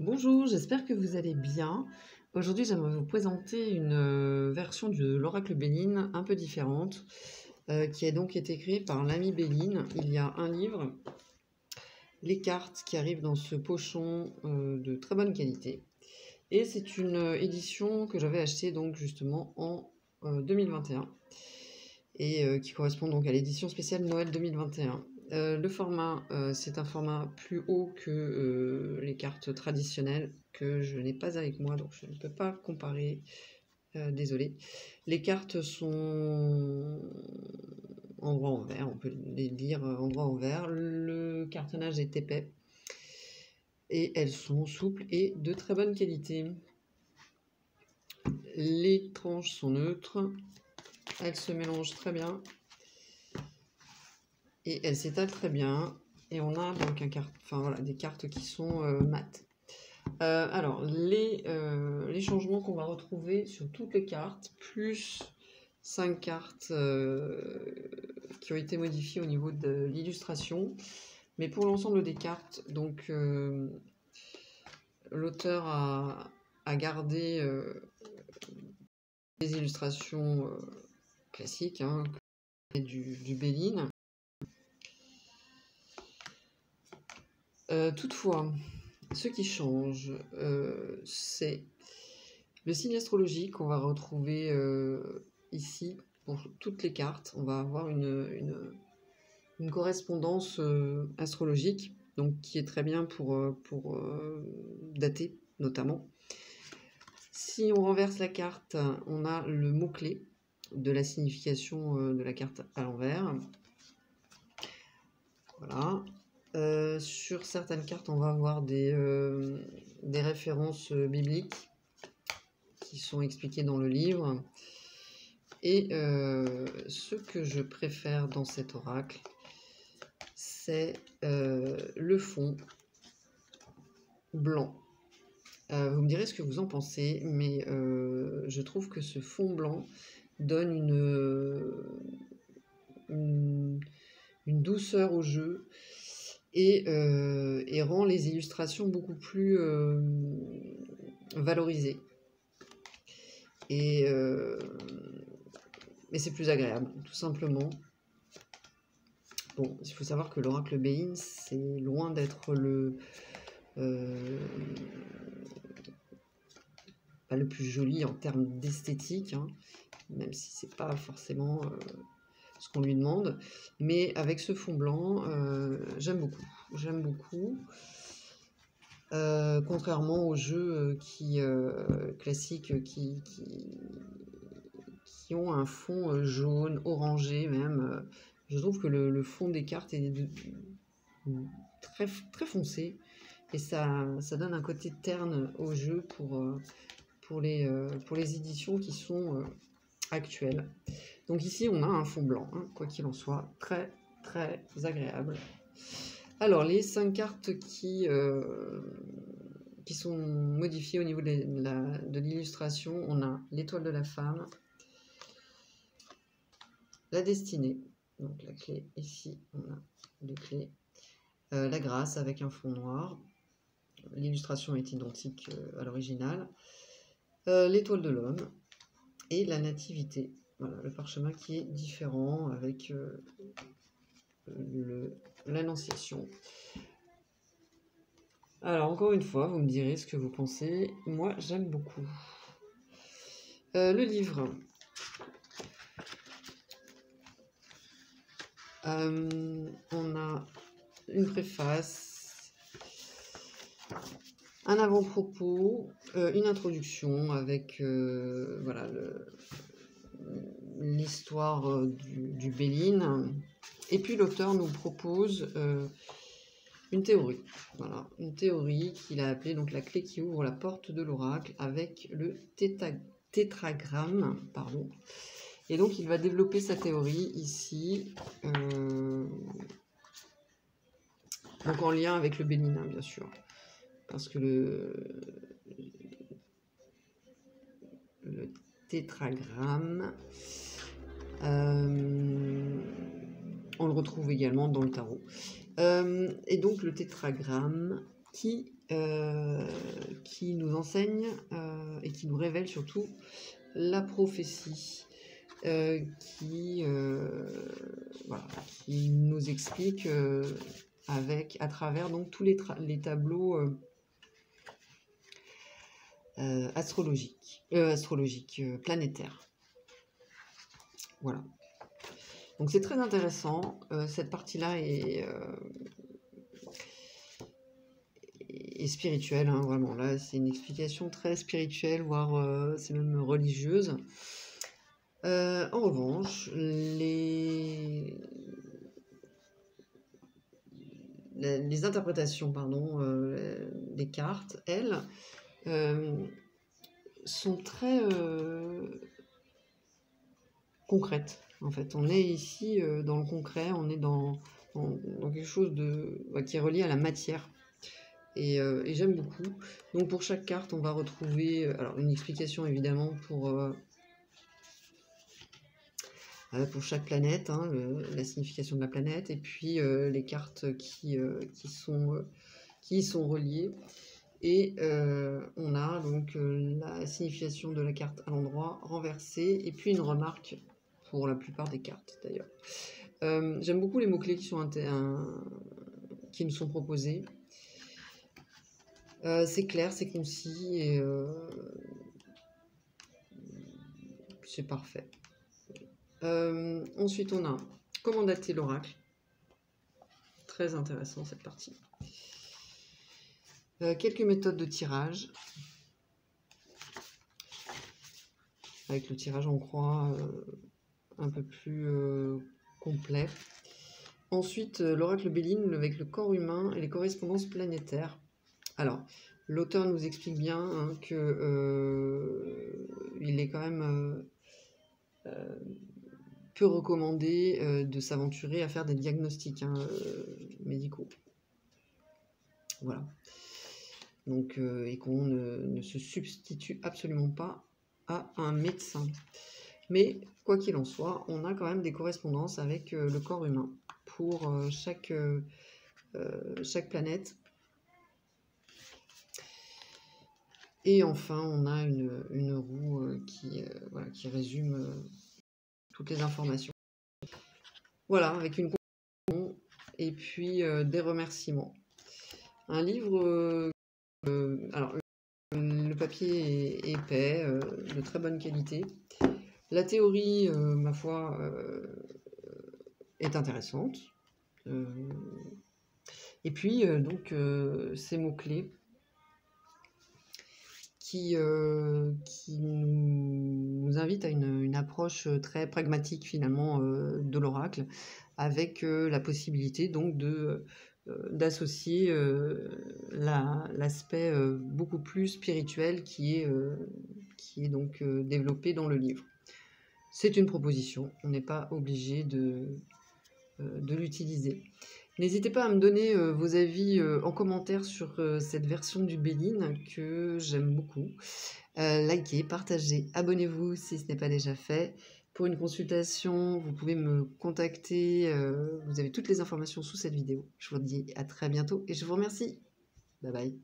Bonjour, j'espère que vous allez bien. Aujourd'hui, j'aimerais vous présenter une version de l'oracle Béline un peu différente, qui a donc été créée par l'ami Béline. Il y a un livre, les cartes qui arrivent dans ce pochon de très bonne qualité. Et c'est une édition que j'avais achetée donc justement en 2021 et qui correspond donc à l'édition spéciale Noël 2021. Le format, c'est un format plus haut que les cartes traditionnelles que je n'ai pas avec moi, donc je ne peux pas comparer, désolée. Les cartes sont endroit envers, on peut les lire endroit envers. Le cartonnage est épais et elles sont souples et de très bonne qualité. Les tranches sont neutres, elles se mélangent très bien et elles s'étalent très bien. Et on a donc des cartes qui sont mates. Alors, les changements qu'on va retrouver sur toutes les cartes, plus 5 cartes qui ont été modifiées au niveau de l'illustration. Mais pour l'ensemble des cartes, donc l'auteur a gardé les illustrations classiques du Béline. Toutefois, ce qui change, c'est le signe astrologique qu'on va retrouver ici pour toutes les cartes. On va avoir une correspondance astrologique, donc qui est très bien pour dater notamment. Si on renverse la carte, on a le mot-clé de la signification de la carte à l'envers. Voilà. Sur certaines cartes, on va avoir des références bibliques qui sont expliquées dans le livre. Et ce que je préfère dans cet oracle, c'est le fond blanc. Vous me direz ce que vous en pensez, mais je trouve que ce fond blanc donne une douceur au jeu et rend les illustrations beaucoup plus valorisées. Et c'est plus agréable, tout simplement. Bon, il faut savoir que l'oracle Béline, c'est loin d'être le plus joli en termes d'esthétique, même si c'est pas forcément ce qu'on lui demande. Mais avec ce fond blanc, j'aime beaucoup. J'aime beaucoup. Contrairement aux jeux classiques qui ont un fond jaune, orangé même. Je trouve que le fond des cartes est très, très foncé et ça donne un côté terne au jeu pour les éditions qui sont actuelles. Donc ici, on a un fond blanc, quoi qu'il en soit, très, très agréable. Alors, les 5 cartes qui sont modifiées au niveau de l'illustration, on a l'étoile de la femme, la destinée, donc la clé ici, on a deux clés, la grâce avec un fond noir, l'illustration est identique à l'original, l'étoile de l'homme et la nativité. Voilà, le parchemin qui est différent avec l'annonciation. Alors, encore une fois, vous me direz ce que vous pensez. Moi, j'aime beaucoup. Le livre. On a une préface, un avant-propos, une introduction avec voilà, l'histoire du Béline. Et puis l'auteur nous propose une théorie. Voilà, une théorie qu'il a appelée donc la clé qui ouvre la porte de l'oracle avec le tétragramme. Pardon. Et donc, il va développer sa théorie ici, donc en lien avec le Bénin, bien sûr. Parce que le tétragramme, on le retrouve également dans le tarot. Et donc, le tétragramme qui qui nous enseigne et qui nous révèle surtout la prophétie, voilà, qui nous explique à travers donc tous les tableaux astrologiques, planétaires. Voilà. Donc c'est très intéressant. Cette partie-là est spirituelle, hein, vraiment. Là, c'est une explication très spirituelle, voire c'est même religieuse. En revanche, les interprétations, pardon, des cartes, elles, sont très concrètes. En fait, on est ici dans le concret, on est dans quelque chose qui est relié à la matière. Et j'aime beaucoup. Donc pour chaque carte, on va retrouver alors une explication évidemment pour chaque planète, hein, la signification de la planète, et puis les cartes qui y sont reliées. Et on a donc la signification de la carte à l'endroit renversée, et puis une remarque pour la plupart des cartes d'ailleurs. J'aime beaucoup les mots-clés qui nous sont proposés. C'est clair, c'est concis, et c'est parfait. Ensuite, on a comment dater l'oracle. Très intéressant cette partie. Quelques méthodes de tirage. Avec le tirage en croix un peu plus complet. Ensuite, l'oracle Béline avec le corps humain et les correspondances planétaires. Alors, l'auteur nous explique bien hein, que il est quand même peu recommandé de s'aventurer à faire des diagnostics médicaux. Voilà. Donc, et qu'on ne se substitue absolument pas à un médecin. Mais, quoi qu'il en soit, on a quand même des correspondances avec le corps humain pour chaque planète. Et enfin, on a une roue qui résume toutes les informations. Voilà, avec une conclusion et puis des remerciements. Un livre, alors le papier est épais, de très bonne qualité. La théorie, ma foi, est intéressante. Et puis, donc, ces mots-clés qui nous invite à une approche très pragmatique finalement de l'oracle, avec la possibilité donc d'associer l'aspect beaucoup plus spirituel qui est donc développé dans le livre. C'est une proposition, on n'est pas obligé de l'utiliser. N'hésitez pas à me donner vos avis en commentaire sur cette version du Béline que j'aime beaucoup. Likez, partagez, abonnez-vous si ce n'est pas déjà fait. Pour une consultation, vous pouvez me contacter. Vous avez toutes les informations sous cette vidéo. Je vous dis à très bientôt et je vous remercie. Bye bye.